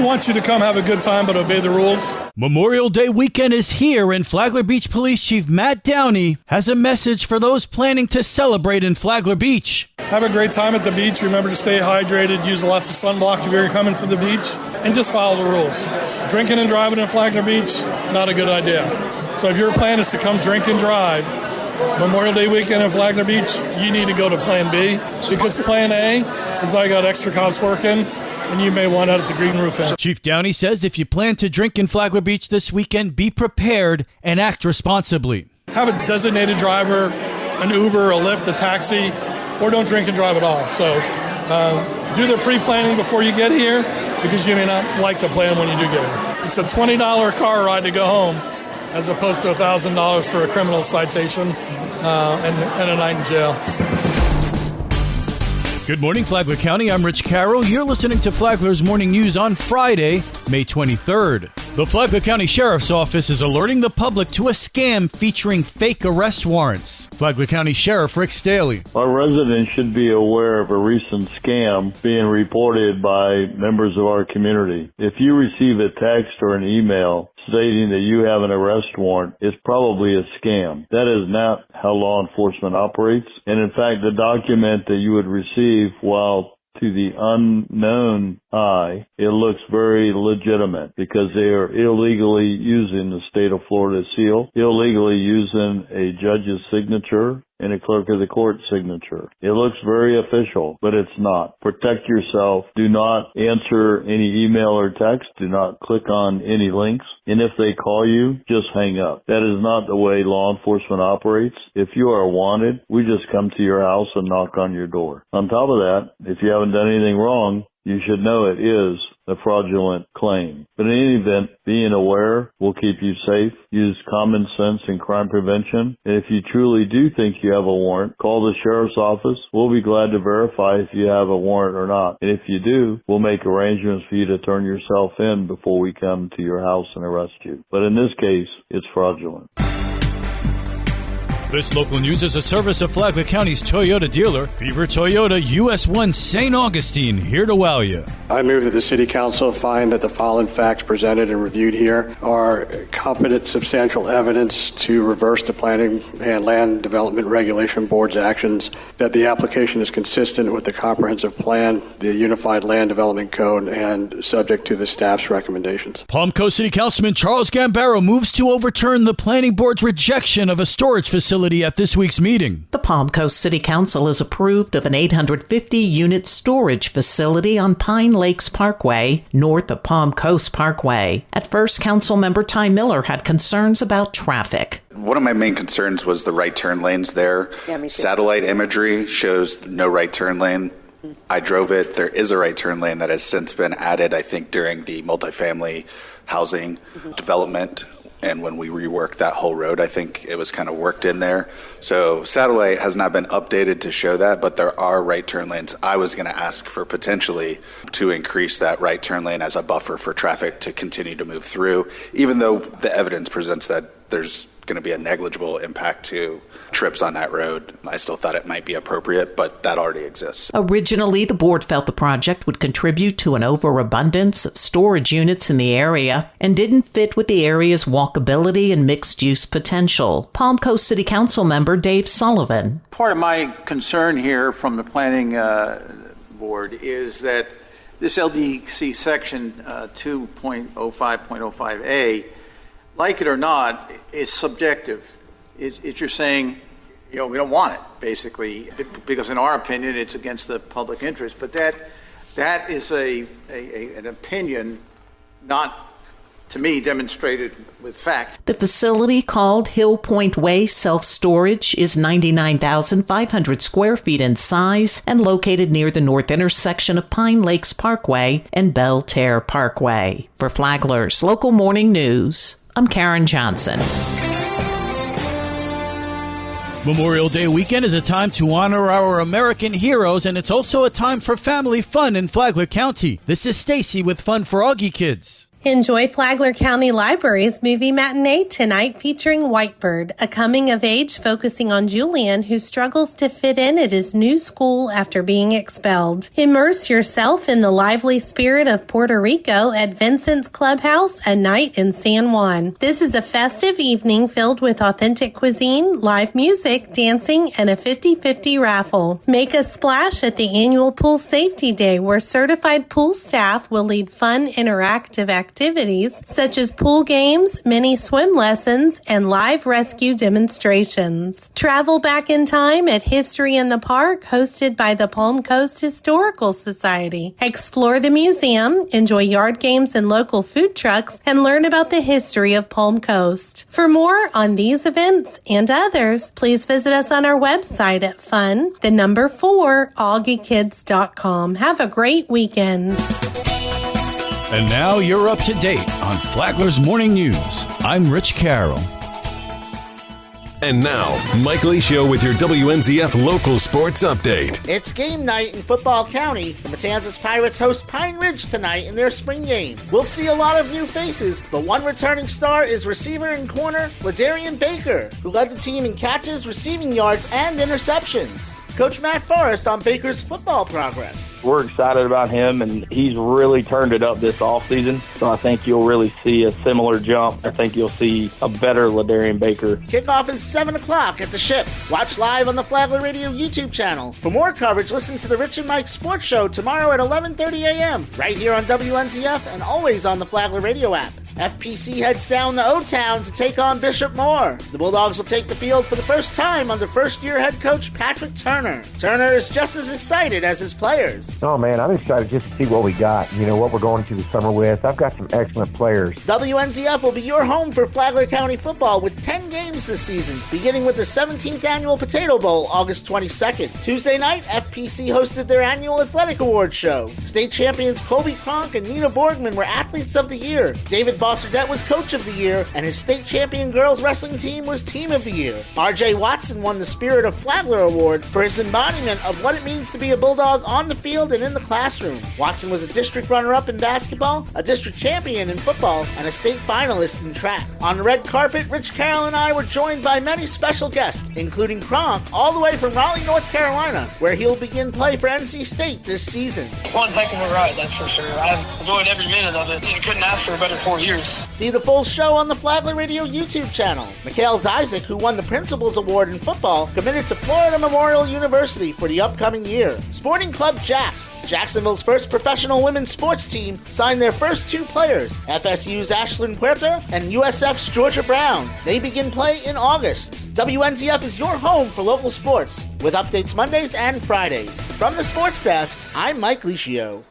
want you to come have a good time, but obey the rules. Memorial Day weekend is here, and Flagler Beach Police Chief Matt Downey has a message for those planning to celebrate in Flagler Beach. Have a great time at the beach. Remember to stay hydrated. Use lots of sunblock if you're coming to the beach. And just follow the rules. Drinking and driving in Flagler Beach, not a good idea. So if your plan is to come drink and drive Memorial Day weekend in Flagler Beach, you need to go to Plan B. Because Plan A is I got extra cops working, and you may want out at the Green Roof Inn. Chief Downey says if you plan to drink in Flagler Beach this weekend, be prepared and act responsibly. Have a designated driver, an Uber, a Lyft, a taxi, or don't drink and drive at all. So do the pre-planning before you get here, because you may not like the plan when you do get here. It's a $20 car ride to go home, as opposed to $1,000 for a criminal citation and a night in jail. Good morning, Flagler County. I'm Rich Carroll. You're listening to Flagler's Morning News on Friday, May 23rd. The Flagler County Sheriff's Office is alerting the public to a scam featuring fake arrest warrants. Flagler County Sheriff Rick Staley. Our residents should be aware of a recent scam being reported by members of our community. If you receive a text or an email stating that you have an arrest warrant, it's probably a scam. That is not how law enforcement operates. And in fact, the document that you would receive, while to the unknown eye, it looks very legitimate because they are illegally using the state of Florida seal, illegally using a judge's signature and a clerk of the court signature. It looks very official, but it's not. Protect yourself. Do not answer any email or text. Do not click on any links. And if they call you, just hang up. That is not the way law enforcement operates. If you are wanted, we just come to your house and knock on your door. On top of that, if you haven't done anything wrong, you should know it is a fraudulent claim. But in any event, being aware will keep you safe. Use common sense in crime prevention. And if you truly do think you have a warrant, call the sheriff's office. We'll be glad to verify if you have a warrant or not. And if you do, we'll make arrangements for you to turn yourself in before we come to your house and arrest you. But in this case, it's fraudulent. This local news is a service of Flagler County's Toyota dealer, Beaver Toyota, US 1 St. Augustine, here to wow you. I move that the City Council find that the following facts presented and reviewed here are competent, substantial evidence to reverse the Planning and Land Development Regulation Board's actions, that the application is consistent with the comprehensive plan, the Unified Land Development Code, and subject to the staff's recommendations. Palm Coast City Councilman Charles Gambaro moves to overturn the Planning Board's rejection of a storage facility at this week's meeting. The Palm Coast City Council has approved of an 850-unit storage facility on Pine Lakes Parkway, north of Palm Coast Parkway. At first, Councilmember Ty Miller had concerns about traffic. One of my main concerns was the right turn lanes there. Yeah, me too. Satellite imagery shows no right turn lane. I drove it. There is a right turn lane that has since been added, I think, during the multifamily housing development. And when we reworked that whole road, I think it was kind of worked in there. So satellite has not been updated to show that, but there are right turn lanes. I was going to ask for potentially to increase that right turn lane as a buffer for traffic to continue to move through, even though the evidence presents that there's going to be a negligible impact to trips on that road. I still thought it might be appropriate, but that already exists. Originally, the board felt the project would contribute to an overabundance of storage units in the area and didn't fit with the area's walkability and mixed-use potential. Palm Coast City Council member Dave Sullivan. Part of my concern here from the planning board is that this LDC section 2.05.05A, like it or not, is subjective. It's you're saying, we don't want it, basically, because in our opinion, it's against the public interest. But that is an opinion not, to me, demonstrated with fact. The facility, called Hill Point Way Self-Storage, is 99,500 square feet in size and located near the north intersection of Pine Lakes Parkway and Belle Terre Parkway. For Flagler's Local Morning News, I'm Karen Johnson. Memorial Day weekend is a time to honor our American heroes, and it's also a time for family fun in Flagler County. This is Stacy with Fun for Augie Kids. Enjoy Flagler County Library's movie matinee tonight featuring Whitebird, a coming-of-age focusing on Julian who struggles to fit in at his new school after being expelled. Immerse yourself in the lively spirit of Puerto Rico at Vincent's Clubhouse, a night in San Juan. This is a festive evening filled with authentic cuisine, live music, dancing, and a 50-50 raffle. Make a splash at the annual Pool Safety Day, where certified pool staff will lead fun, interactive activities such as pool games, mini swim lessons, and live rescue demonstrations. Travel back in time at History in the Park, hosted by the Palm Coast Historical Society. Explore the museum, enjoy yard games and local food trucks, and learn about the history of Palm Coast. For more on these events and others, please visit us on our website at fun4augiekids.com. Have a great weekend. And now you're up to date on Flagler's Morning News. I'm Rich Carroll. And now, Mike Licio with your WNZF local sports update. It's game night in Football County. The Matanzas Pirates host Pine Ridge tonight in their spring game. We'll see a lot of new faces, but one returning star is receiver and corner Ladarian Baker, who led the team in catches, receiving yards, and interceptions. Coach Matt Forrest on Baker's football progress. We're excited about him, and he's really turned it up this offseason. So I think you'll really see a similar jump. I think you'll see a better Ladarian Baker. Kickoff is 7 o'clock at the Ship. Watch live on the Flagler Radio YouTube channel. For more coverage, listen to the Rich and Mike Sports Show tomorrow at 11:30 a.m. right here on WNZF and always on the Flagler Radio app. FPC heads down to O-Town to take on Bishop Moore. The Bulldogs will take the field for the first time under first-year head coach Patrick Turner. Turner is just as excited as his players. Oh, man, I'm excited just to see what we got, what we're going to the summer with. I've got some excellent players. WNZF will be your home for Flagler County football with 10 games this season, beginning with the 17th Annual Potato Bowl, August 22nd. Tuesday night, FPC hosted their annual Athletic Awards show. State champions Colby Cronk and Nina Borgman were Athletes of the Year. David Bosserdette was Coach of the Year, and his state champion girls wrestling team was Team of the Year. RJ Watson won the Spirit of Flagler Award for his embodiment of what it means to be a Bulldog on the field and in the classroom. Watson was a district runner-up in basketball, a district champion in football, and a state finalist in track. On the red carpet, Rich Carroll and I were joined by many special guests, including Cronk, all the way from Raleigh, North Carolina, where he'll begin play for NC State this season. One heck of a ride, that's for sure. I've enjoyed every minute of it. I couldn't ask for a better 4 years. See the full show on the Flagler Radio YouTube channel. Mikhail Zizek, who won the Principal's Award in football, committed to Florida Memorial University for the upcoming year. Sporting Club Jacks, Jacksonville's first professional women's sports team, signed their first 2 players, FSU's Ashlyn Puerta and USF's Georgia Brown. They begin play in August. WNZF is your home for local sports, with updates Mondays and Fridays. From the Sports Desk, I'm Mike Licio.